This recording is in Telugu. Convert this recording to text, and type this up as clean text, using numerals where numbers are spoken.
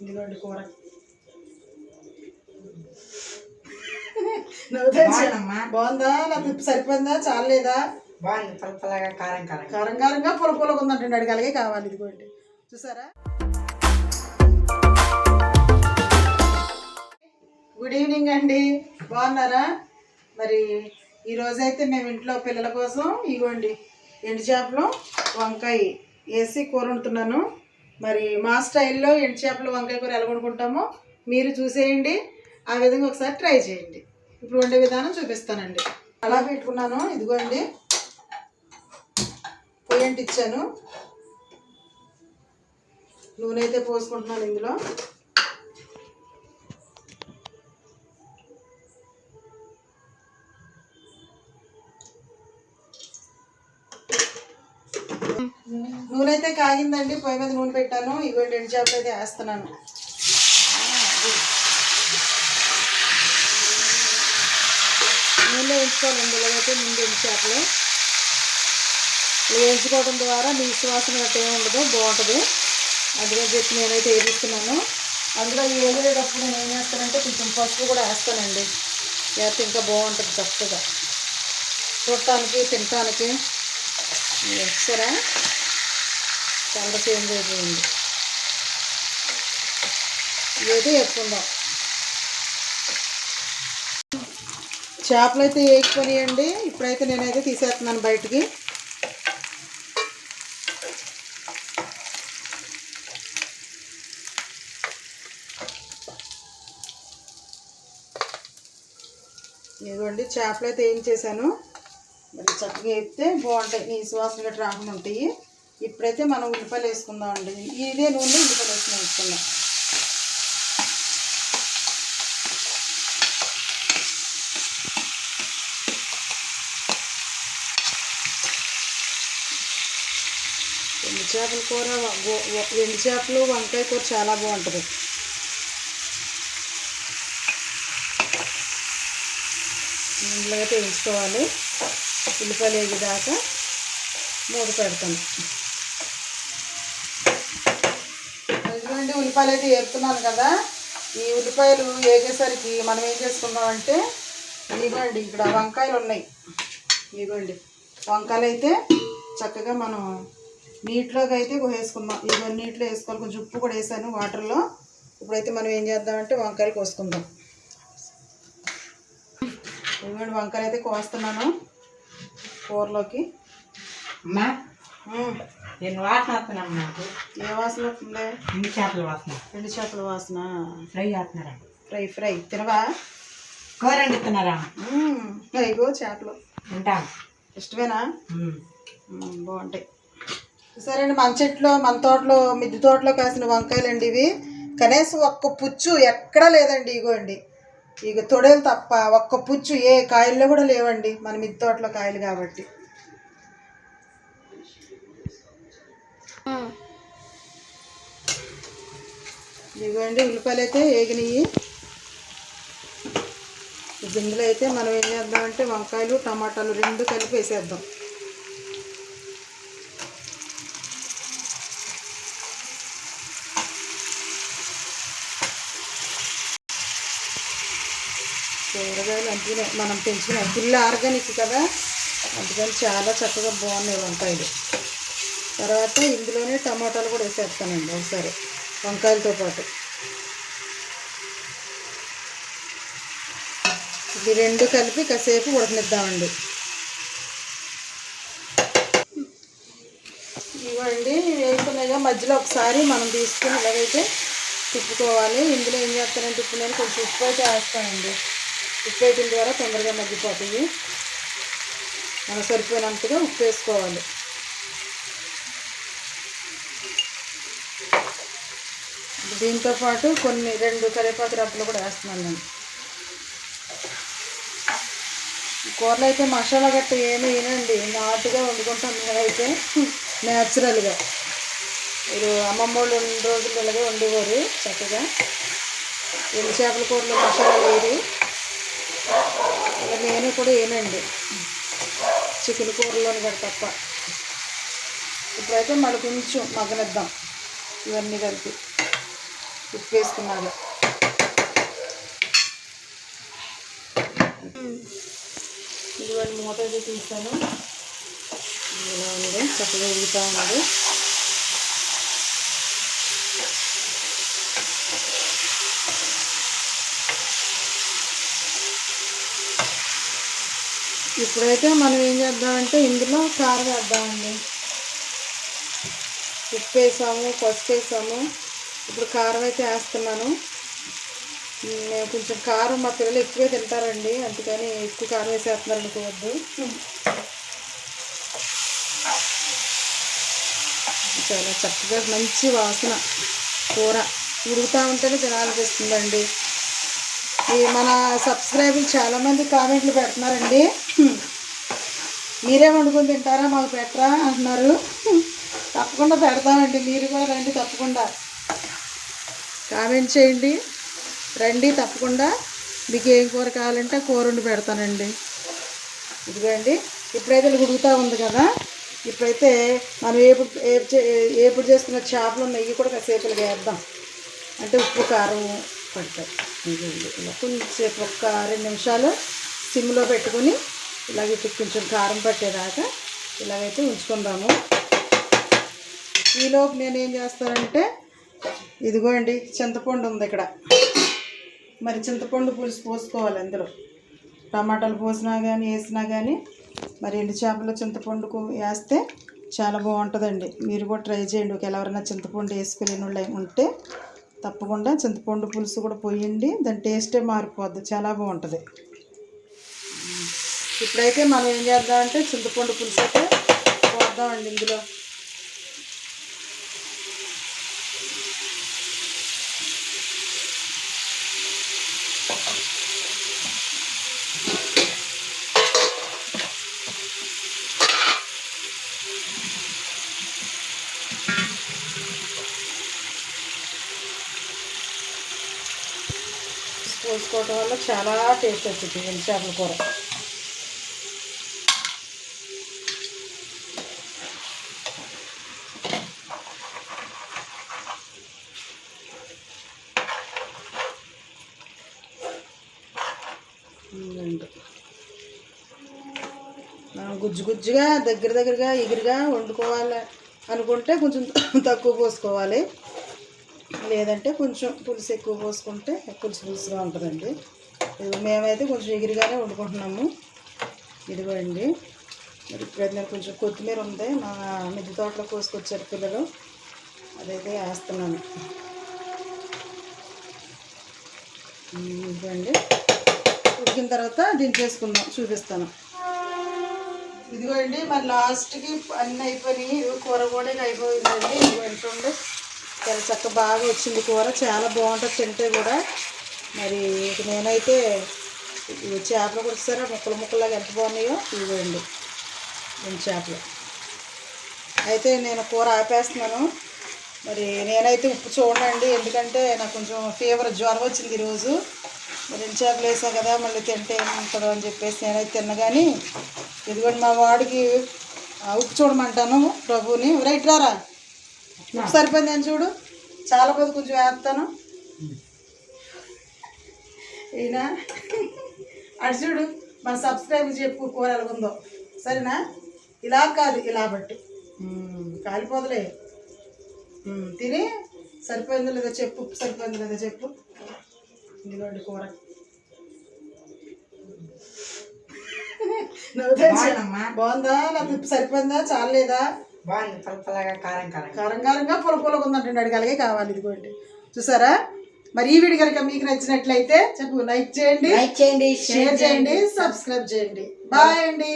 ఇదిగోండి కూర. బాగుందా? లేకపోతే సరిపోయిందా? చాలేదా? బాగుంది. పుల్లగా కారం కారం కారం కారంగా పుల్ల పుల్లగా ఉందంటే అడిగి అలాగే కావాలి. ఇదిగోండి చూసారా. గుడ్ ఈవినింగ్ అండి, బాగున్నారా? మరి ఈరోజైతే మేము ఇంట్లో పిల్లల కోసం ఇగోండి ఎండు చేపలు వంకాయ వేసి కూర వండుతున్నాను. మరి మా స్టైల్లో ఎండు చేపలు వంకాయ కూర ఎలా వండుకుంటామో మీరు చూసేయండి, ఆ విధంగా ఒకసారి ట్రై చేయండి. ఇప్పుడు వండే విధానం చూపిస్తానండి. అలా పెట్టుకున్నాను. ఇదిగోండి పొయ్యి అంటించాను, నూనె అయితే పోసుకుంటున్నాను. ఇందులో నూనె అయితే కాగిందండి, పొయ్యి మీద నూనె పెట్టాను. ఇవ్వండి ఎండు చేపలు అయితే వేస్తున్నాను. నూనెలో వేయించుకోవాలండి. ఇలాగైతే ముందు ఎండు చేపలు వేయించుకోవడం ద్వారా మీ విశ్వాసం గట్ట ఏమి ఉండదు, బాగుంటుంది. అందుకని చెప్పి నేనైతే వేయిస్తున్నాను. అందులో వేసేటప్పుడు నేను ఏం చేస్తానంటే కొంచెం పసుపు కూడా వేస్తానండి, వేస్తే ఇంకా బాగుంటుంది చక్కగా చూడటానికి తినటానికి. వేస్తారా? చాలా చేంజ్ అయిపోయింది. ఇదైతే వేసుకుందాం. చేపలు అయితే వేయకపోనియండి. ఇప్పుడైతే నేనైతే తీసేస్తున్నాను బయటికి. ఇదిగోండి చేపలు అయితే ఏం చేశాను, మరి చక్కగా వేస్తే బాగుంటాయి, నీ సువాసన గట్రా రాకుండా ఉంటాయి. ఇప్పుడైతే మనం ఉల్లిపాయలు వేసుకుందాం అండి. ఇదే నూనె ఉల్లిపాయలు వేసుకుందాం. ఎండు చేపల కూర, ఎండు చేపలు వంకాయ కూర చాలా బాగుంటుంది. ఇందులో అయితే వేయించుకోవాలి. ఉల్లిపాయలు వేగేదాకా మూత పెడతాను. ఎందుకంటే ఉల్లిపాయలు అయితే వేపుతున్నాను కదా, ఈ ఉల్లిపాయలు వేగేసరికి మనం ఏం చేసుకుందామంటే ఇదిగోండి ఇక్కడ వంకాయలు ఉన్నాయి. ఇదిగోండి వంకాయలు అయితే చక్కగా మనం నీటిలోకి అయితే వేసుకుందాం. ఇదిగో నీటిలో వేసుకోవాలి. కొంచెం ఉప్పు కూడా వేసాను వాటర్లో. ఇప్పుడైతే మనం ఏం చేద్దామంటే వంకాయలు కోసుకుందాం. ఇదిగోండి వంకాయలు అయితే కోస్తున్నాను కూరలోకి. నేను వాసన వస్తున్నాను. నాకు ఏ వాసన వస్తుంది? ఎండు చేపల వాసన. ఎండు చేపల వాసన. ఫ్రై చేస్తున్నారా? ఫ్రై తినవా? కూర వండుతున్నారా? ఇగో చేపలు ఉంటాను. ఇష్టమేనా? బాగుంటాయి. సరే అండి, మన చెట్లో మన తోటలో మిద్దె తోటలో కాసిన వంకాయలండి ఇవి. కనీసం ఒక్క పుచ్చు ఎక్కడా లేదండి. ఇగోండి ఇక తొడేలు తప్ప ఒక్క పుచ్చు ఏ కాయల్లో కూడా లేవండి, మన మిద్దె తోటలో కాయలు కాబట్టి. ఇదిగోండి ఉల్లిపాయలు అయితే వేగినాయి. ఇందులో అయితే మనం ఏం చేద్దామంటే వంకాయలు టమాటాలు రెండు కలిపి వేసేద్దాం. కూరగాయలు అందుకనే మనం పెంచుకునే ఫుల్ ఆర్గానిక్ కదా, అందుకని చాలా చక్కగా బాగున్నాయి వంకాయలు. తర్వాత ఇందులోనే టమాటాలు కూడా వేసేస్తానండి ఒకసారి వంకాయలతో పాటు. ఇది రెండు కలిపి కాసేపు ఉడకనిద్దామండి. ఇవ్వండి వేసుకున్నాయిగా, మధ్యలో ఒకసారి మనం తీసుకుని ఇలాగైతే తిప్పుకోవాలి. ఇందులో ఏం చేస్తానంటే ఇప్పుడు నేను కొంచెం ఉప్పు అయితే వేస్తానండి. ఉప్పు వేయడం ద్వారా తొందరగా మగ్గిపోతాయి. మనం సరిపోయినంతగా ఉప్పు వేసుకోవాలి. దీంతోపాటు రెండు కరివేపాకు రబ్బలు కూడా వేస్తున్నాను నేను. కూరలో అయితే మసాలా గట్ట ఏమీ వేయనండి, నాటుగా వండుకుంటాం నేనైతే న్యాచురల్గా. మీరు అమ్మమ్మ వాళ్ళు 2 రోజులు ఇలాగే వండేవారు చక్కగా. ఎండు చేపల కూరలో మసాలా వేరు, ఇలా నేను కూడా వేయనండి చికెన్ కూరలోని కూడా తప్ప. ఇప్పుడైతే మళ్ళీ కొంచెం మగ్గనిద్దాం ఇవన్నీ కలిపి. ఉప్పు వేసుకున్నాక ఇదిగోండి మూత అయితే తీసాను. ఇలా ఉంది, చక్కగా ఉడుకుతూ ఉంది. ఇప్పుడైతే మనం ఏం చేద్దామంటే ఇందులో కారం వేద్దామండి. ఉప్పు వేసాము, పసుపు వేసాము. ఇప్పుడు కారం అయితే వేస్తున్నాను. నేను కొంచెం కారం మా పిల్లలు ఎక్కువే తింటారండి, అందుకని ఎక్కువ కారం వేసేస్తున్నారు అనుకోవద్దు. చాలా చక్కగా మంచి వాసన, కూర ఉడుకుతూ ఉంటేనే తినాలనిపిస్తుందండి. ఈ మన సబ్స్క్రైబర్లు చాలామంది కామెంట్లు పెడుతున్నారండి, మీరే వండుకొని తింటారా మాకు పెట్టరా అంటున్నారు. తప్పకుండా పెడతామండి, మీరు కూడా రండి, తప్పకుండా కామెంట్ చేయండి, రండి తప్పకుండా. మీకు ఏం కూర కావాలంటే కూర వండి పెడతానండి. ఇదిగోండి ఇప్పుడైతే ఉడుకుతూ ఉంది కదా, ఇప్పుడైతే మనం ఏపుడు చేసుకున్న చేపలు నెయ్యి కూడా కాసేపు వేద్దాం, అంటే ఉప్పు కారం పడతాయి. ఇలా కొంచెంసేపు ఒక 2 నిమిషాలు సిమ్లో పెట్టుకొని ఇలాగ కొంచెం కారం పట్టేదాకా ఇలాగైతే ఉంచుకుందాము. ఈలోపు నేను ఏం చేస్తానంటే, ఇదిగోండి చింతపండు ఉంది ఇక్కడ, మరి చింతపండు పులుసు పోసుకోవాలి. అందులో టమాటాలు పోసినా కానీ వేసినా కానీ మరి ఎండు చేపలు చింతపండు వేస్తే చాలా బాగుంటుందండి. మీరు కూడా ట్రై చేయండి. ఒకవేళ ఎవరైనా చింతపండు వేసుకునే వాళ్ళు ఉంటే తప్పకుండా చింతపండు పులుసు కూడా పోయండి, దాని టేస్టే మారిపోద్ది, చాలా బాగుంటుంది. ఇప్పుడైతే మనం ఏం చేద్దామంటే చింతపండు పులుసు అయితే పోద్దామండి ఇందులో. పోసుకోవటం వల్ల చాలా టేస్ట్ వచ్చింది ఎండు చేపల కూర. మనం గుజ్జుగా దగ్గరగా ఎగిరిగా వండుకోవాలి అనుకుంటే కొంచెం తక్కువ పోసుకోవాలి, లేదంటే కొంచెం పులుసు ఎక్కువ పోసుకుంటే పులుసుగా ఉంటుందండి. మేమైతే కొంచెం ఎగిరిగానే వండుకుంటున్నాము. ఇదిగోండి మరి ఇప్పుడైతే నేను కొంచెం కొత్తిమీర ఉంది, మా మిద్దె తోటలో కోసుకొచ్చారు పిల్లలు, అదైతే వేస్తున్నాను. ఇదిగోండి ఉడికిన తర్వాత దించేసుకుందాం, చూపిస్తాను. ఇదిగోండి మరి లాస్ట్కి అన్నీ అయిపోయినాయి, కూర కూడా అయిపోయిందండి. ఇదిగోండి చూడండి, చాలా చక్కగా బాగా వచ్చింది కూర, చాలా బాగుంటుంది తింటే కూడా. మరి నేనైతే చేపలు కూడా ఇస్తారా ముక్కలాగా ఎంత బాగున్నాయో. ఇవ్వండి చేపలు అయితే నేను కూర ఆపేస్తున్నాను. మరి నేనైతే ఉప్పు చూడండి, ఎందుకంటే నాకు కొంచెం ఫీవర్ జ్వరం వచ్చింది ఈరోజు. మరి చేపలు వేసాను కదా, మళ్ళీ తింటే ఏముంటుందో అని చెప్పేసి నేనైతే తిన్నగాని. ఇదిగోండి మా వాడికి ఉప్పు చూడమంటాను ప్రభుని. రైట్ రారా, ఉప్పు సరిపోయింది అని చూడు, చాలా కొద్ది కొంచెం వేస్తాను. ఈయన అటు చూడు, మన సబ్స్క్రైబర్ చెప్పు కూర ఎలాగుందో, సరేనా? ఇలా కాదు, ఇలా బట్టి కాలిపోదులే. తిని సరిపోయిందో లేదో చెప్పు, ఉప్పు సరిపోయిందో లేదో చెప్పు. ఇదిగోండి కూర బాగుందా, లేకపోతే ఉప్పు సరిపోయిందా, చాలేదా? కారంగా పులగా ఉందంటే అడిగి అలాగే కావాలి. ఇదిగోండి చూసారా? మరి ఈ వీడియో కనుక మీకు నచ్చినట్లయితే చెప్పు, లైక్ చేయండి, షేర్ చేయండి, సబ్స్క్రైబ్ చేయండి. బాయ్ అండి.